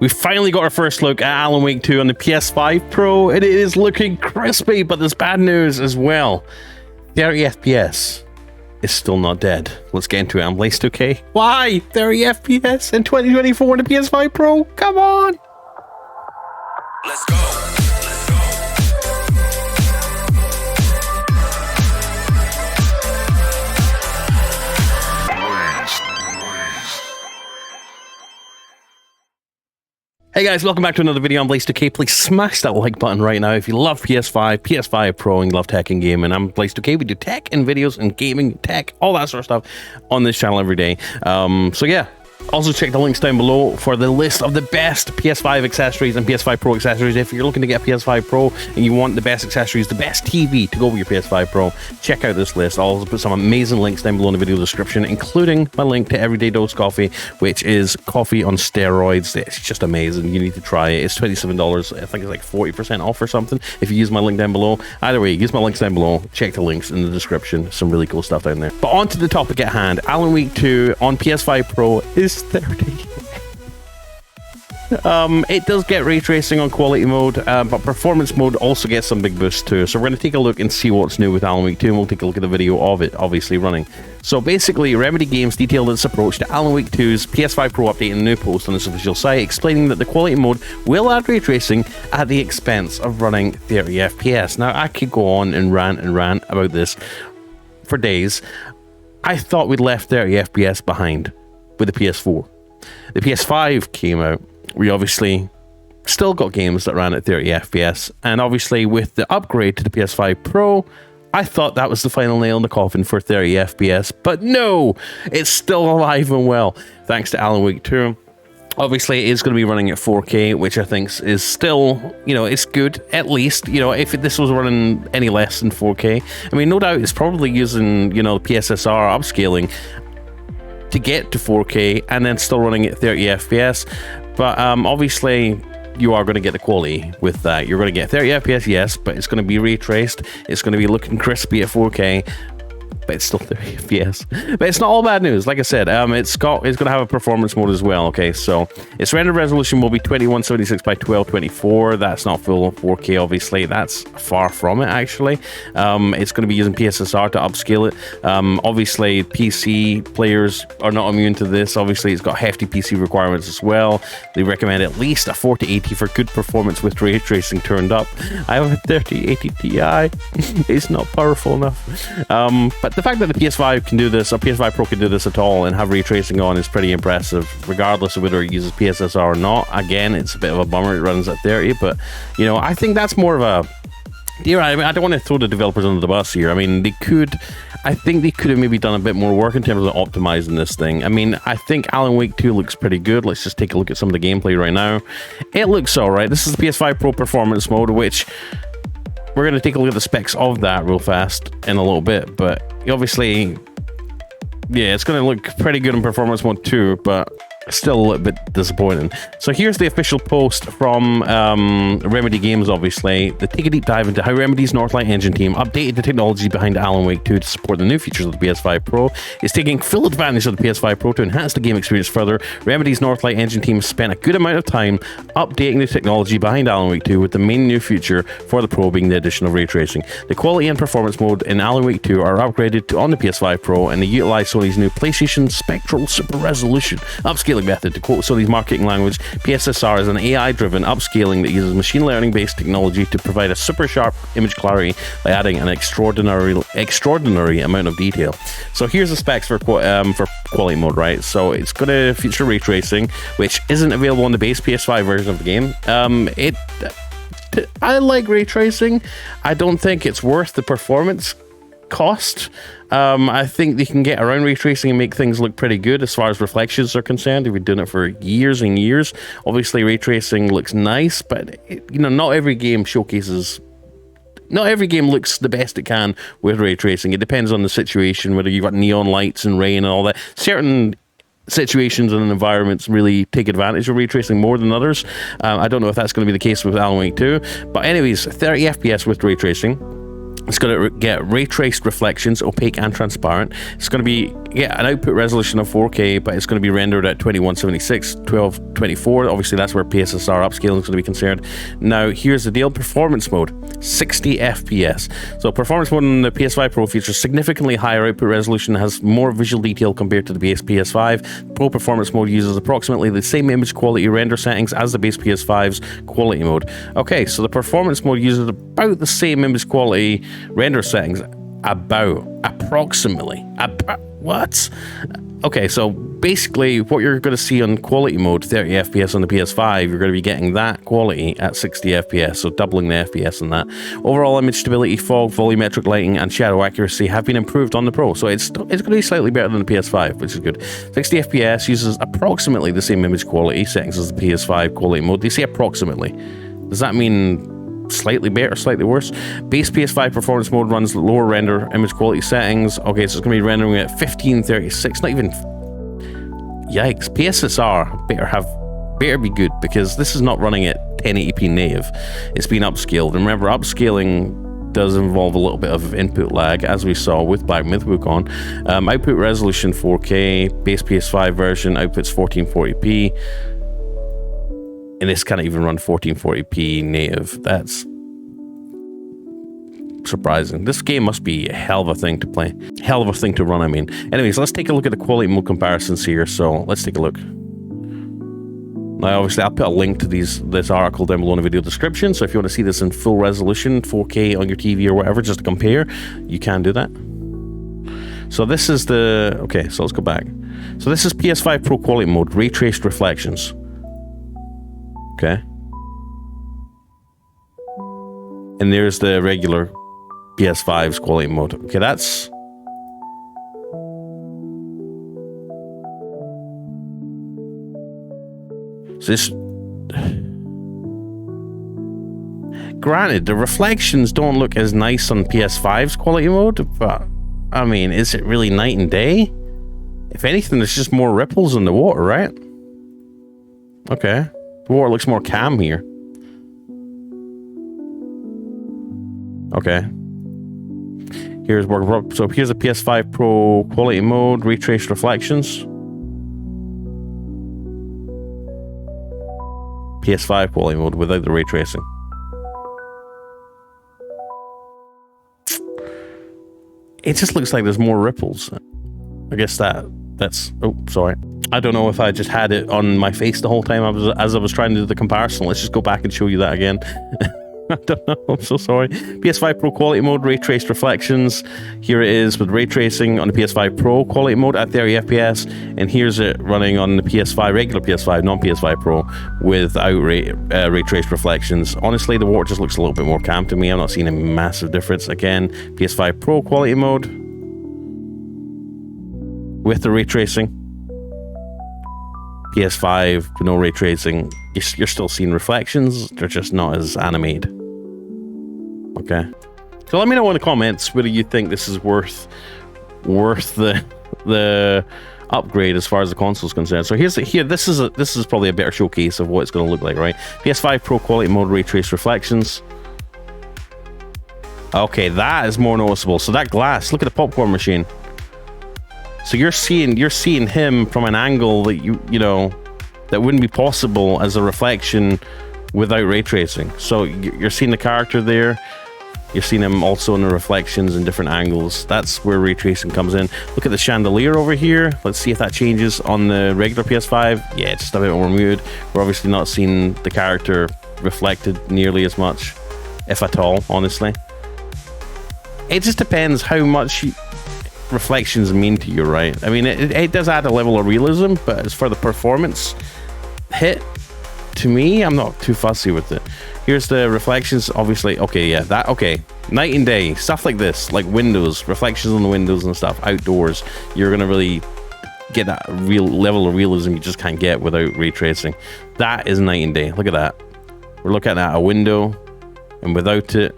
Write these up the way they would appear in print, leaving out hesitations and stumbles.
We finally got our first look at Alan Wake 2 on the PS5 Pro, and it is looking crispy, but there's bad news as well. 30 FPS is still not dead. Let's get into it. I'm Blaze2K. Why? 30 FPS in 2024 on the PS5 Pro? Come on! Let's go. Hey guys, welcome back to another video on Blaze2K. Please smash that like button right now if you love PS5, PS5 Pro, and you love tech and gaming. I'm Blaze2K. We do tech and videos and gaming, tech, all that sort of stuff on this channel every day. So yeah. Also check the links down below for the list of the best PS5 accessories and PS5 Pro accessories. If you're looking to get a PS5 Pro and you want the best accessories, the best TV to go with your PS5 Pro, check out this list. I'll also put some amazing links down below in the video description, including my link to Everyday Dose Coffee, which is coffee on steroids. It's just amazing. You need to try it. It's $27. I think it's like 40% off or something if you use my link down below. Either way, use my links down below. Check the links in the description. Some really cool stuff down there. But on to the topic at hand. Alan Wake 2 on PS5 Pro is 30. It does get ray tracing on quality mode, but performance mode also gets some big boosts too. So we're going to take a look and see what's new with Alan Wake 2, and we'll take a look at the video of it obviously running. So basically, Remedy Games detailed its approach to Alan Wake 2's PS5 Pro update in a new post on its official site, explaining that the quality mode will add ray tracing at the expense of running 30 FPS. Now, I could go on and rant about this for days. I thought we'd left 30 FPS behind with the PS4. The PS5 came out. We obviously still got games that ran at 30 FPS, and obviously with the upgrade to the PS5 Pro, I thought that was the final nail in the coffin for 30 FPS, but no, it's still alive and well, thanks to Alan Wake 2. Obviously, it is going to be running at 4K, which I think is still, you know, it's good, at least. You know, if this was running any less than 4K, I mean, no doubt it's probably using, you know, PSSR upscaling to get to 4K and then still running at 30 FPS. But obviously, you are going to get the quality with that. You're going to get 30 FPS, yes, but it's going to be ray traced. It's going to be looking crispy at 4K. But it's still 30 FPS. But it's not all bad news. Like I said, it's going to have a performance mode as well. Okay, so its render resolution will be 2176 by 1224. That's not full 4K, obviously. That's far from it, actually. It's going to be using PSSR to upscale it. Obviously, PC players are not immune to this. Obviously, it's got hefty PC requirements as well. They recommend at least a 4080 for good performance with ray tracing turned up. I have a 3080 Ti. It's not powerful enough. But the fact that the PS5 can do this, or PS5 Pro can do this at all and have ray tracing on is pretty impressive, regardless of whether it uses PSSR or not. Again, it's a bit of a bummer it runs at 30, but, you know, I think that's more of a... I mean, I don't want to throw the developers under the bus here. I mean, I think they could have maybe done a bit more work in terms of optimizing this thing. I mean, I think Alan Wake 2 looks pretty good. Let's just take a look at some of the gameplay right now. It looks alright. This is the PS5 Pro performance mode, which... we're going to take a look at the specs of that real fast in a little bit, but obviously, yeah, it's going to look pretty good in performance mode too, but still a little bit disappointing. So here's the official post from Remedy Games, obviously. They take a deep dive into how Remedy's Northlight engine team updated the technology behind Alan Wake 2 to support the new features of the PS5 Pro. It's taking full advantage of the PS5 Pro to enhance the game experience further. Remedy's Northlight engine team spent a good amount of time updating the technology behind Alan Wake 2, with the main new feature for the Pro being the addition of ray tracing. The quality and performance mode in Alan Wake 2 are upgraded on the PS5 Pro, and they utilize Sony's new PlayStation Spectral Super Resolution upscaling method. To quote Sony's marketing language, PSSR is an AI-driven upscaling that uses machine learning-based technology to provide a super sharp image clarity by adding an extraordinary amount of detail. So here's the specs for quality mode, right? So it's going to feature ray tracing, which isn't available on the base PS5 version of the game. I like ray tracing. I don't think it's worth the performance cost. I think they can get around ray tracing and make things look pretty good as far as reflections are concerned. They've been doing it for years and years. Obviously, ray tracing looks nice, but you know, not every game looks the best it can with ray tracing. It depends on the situation, whether you've got neon lights and rain and all that. Certain situations and environments really take advantage of ray tracing more than others. I don't know if that's going to be the case with Alan Wake 2, but anyways, 30 FPS with ray tracing. It's going to get ray traced reflections, opaque and transparent. It's going to be an output resolution of 4K, but it's going to be rendered at 2176, 1224. Obviously, that's where PSSR upscaling is going to be concerned. Now, here's the deal: performance mode, 60 FPS. So, performance mode on the PS5 Pro features significantly higher output resolution, has more visual detail compared to the base PS5. Pro performance mode uses approximately the same image quality render settings as the base PS5's quality mode. Okay, so the performance mode uses about the same image quality render settings, approximately. What? Okay, so basically what you're going to see on quality mode, 30 FPS on the PS5, you're going to be getting that quality at 60 FPS, so doubling the FPS on that. Overall image stability, fog, volumetric lighting, and shadow accuracy have been improved on the Pro, so it's going to be slightly better than the PS5, which is good. 60 FPS uses approximately the same image quality settings as the PS5 quality mode. They say approximately. Does that mean slightly better, slightly worse? Base PS5 performance mode runs lower render image quality settings. Okay, so it's going to be rendering at 1536, not even... Yikes. PSSR better be good, because this is not running at 1080p native. It's been upscaled. And remember, upscaling does involve a little bit of input lag, as we saw with Black Myth Wukong. Output resolution 4K, base PS5 version outputs 1440p. And this can't even run 1440p native. That's surprising. This game must be a hell of a thing to play. Hell of a thing to run, I mean. Anyways, let's take a look at the quality mode comparisons here. So let's take a look. Now, obviously, I'll put a link to this article down below in the video description. So if you want to see this in full resolution, 4K on your TV or whatever, just to compare, you can do that. So this is the... Okay, so let's go back. So this is PS5 Pro quality mode, ray traced reflections. Okay. And there's the regular PS5's quality mode. Okay, that's... So this... Granted, the reflections don't look as nice on PS5's quality mode, but, I mean, is it really night and day? If anything, there's just more ripples in the water, right? Okay. The water looks more calm here. Okay. Here's so here's the PS5 Pro quality mode, retrace reflections. PS5 quality mode without the ray tracing. It just looks like there's more ripples. I guess that's... Oh, sorry. I don't know if I just had it on my face the whole time as I was trying to do the comparison. Let's just go back and show you that again. I don't know. I'm so sorry. PS5 Pro quality mode, ray traced reflections. Here it is with ray tracing on the PS5 Pro quality mode at 30 FPS. And here's it running on the PS5, regular PS5, non-PS5 Pro, without ray traced reflections. Honestly, the water just looks a little bit more calm to me. I'm not seeing a massive difference. Again, PS5 Pro quality mode with the ray tracing. PS5 with no ray tracing, you're still seeing reflections. They're just not as animated. Okay. So let me know in the comments whether you think this is worth the upgrade as far as the console is concerned. So this is probably a better showcase of what it's going to look like, right? PS5 Pro quality mode, ray trace reflections. Okay, that is more noticeable. So that glass, look at the popcorn machine. So you're seeing him from an angle that you know that wouldn't be possible as a reflection without ray tracing. So you're seeing the character there. You're seeing him also in the reflections in different angles. That's where ray tracing comes in. Look at the chandelier over here. Let's see if that changes on the regular PS5. Yeah, it's just a bit more muted. We're obviously not seeing the character reflected nearly as much, if at all, honestly. It just depends how much reflections mean to you, right? I mean, it does add a level of realism, but as for the performance hit, to me, I'm not too fussy with it. Here's the reflections, obviously. Okay, yeah, okay. Night and day, stuff like this, like windows, reflections on the windows and stuff, outdoors. You're gonna really get that real level of realism you just can't get without ray tracing. That is night and day. Look at that. We're looking at a window, and without it,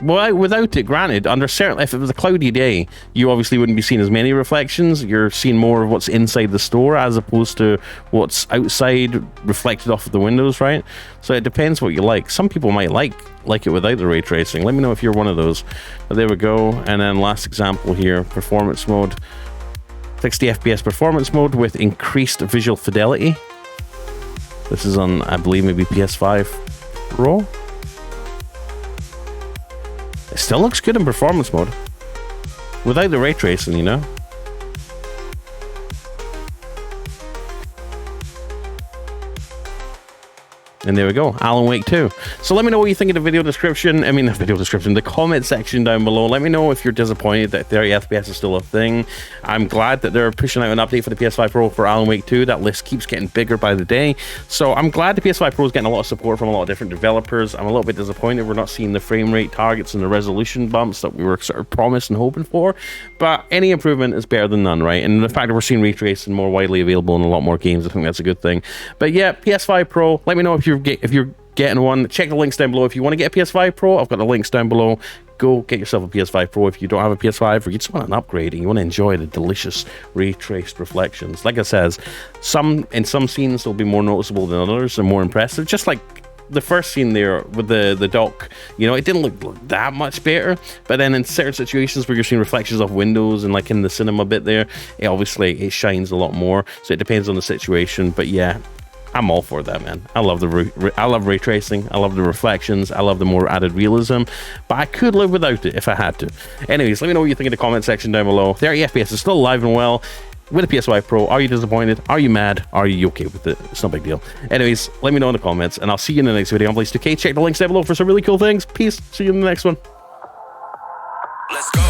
Well, without it, granted, under certain, if it was a cloudy day, you obviously wouldn't be seeing as many reflections. You're seeing more of what's inside the store as opposed to what's outside reflected off of the windows, right? So it depends what you like. Some people might like it without the ray tracing. Let me know if you're one of those. But there we go. And then last example here, performance mode. 60 FPS performance mode with increased visual fidelity. This is on, I believe, maybe PS5 Pro. It still looks good in performance mode without the ray tracing, you know. And there we go, Alan Wake 2. So let me know what you think of the video description. I mean, the comment section down below. Let me know if you're disappointed that 30 FPS is still a thing. I'm glad that they're pushing out an update for the PS5 Pro for Alan Wake 2. That list keeps getting bigger by the day. So I'm glad the PS5 Pro is getting a lot of support from a lot of different developers. I'm a little bit disappointed we're not seeing the frame rate targets and the resolution bumps that we were sort of promised and hoping for. But any improvement is better than none, right? And the fact that we're seeing ray tracing more widely available in a lot more games, I think that's a good thing. But yeah, PS5 Pro, let me know if you're getting one. Check the links down below. If you want to get a PS5 Pro, I've got the links down below. Go get yourself a PS5 Pro if you don't have a PS5, or you just want an upgrade and you want to enjoy the delicious ray traced reflections. Like I says, in some scenes they'll be more noticeable than others and more impressive. Just like the first scene there with the dock, you know, it didn't look that much better, but then in certain situations where you're seeing reflections of windows and like in the cinema bit there, it shines a lot more. So it depends on the situation. But yeah, I'm all for that, man. I love I love ray tracing. I love the reflections. I love the more added realism. But I could live without it if I had to. Anyways, let me know what you think in the comment section down below. 30 FPS is still alive and well with a PS5 Pro. Are you disappointed? Are you mad? Are you okay with it? It's no big deal. Anyways, let me know in the comments, and I'll see you in the next video. I'm Blaze2K. Check the links down below for some really cool things. Peace. See you in the next one. Let's go.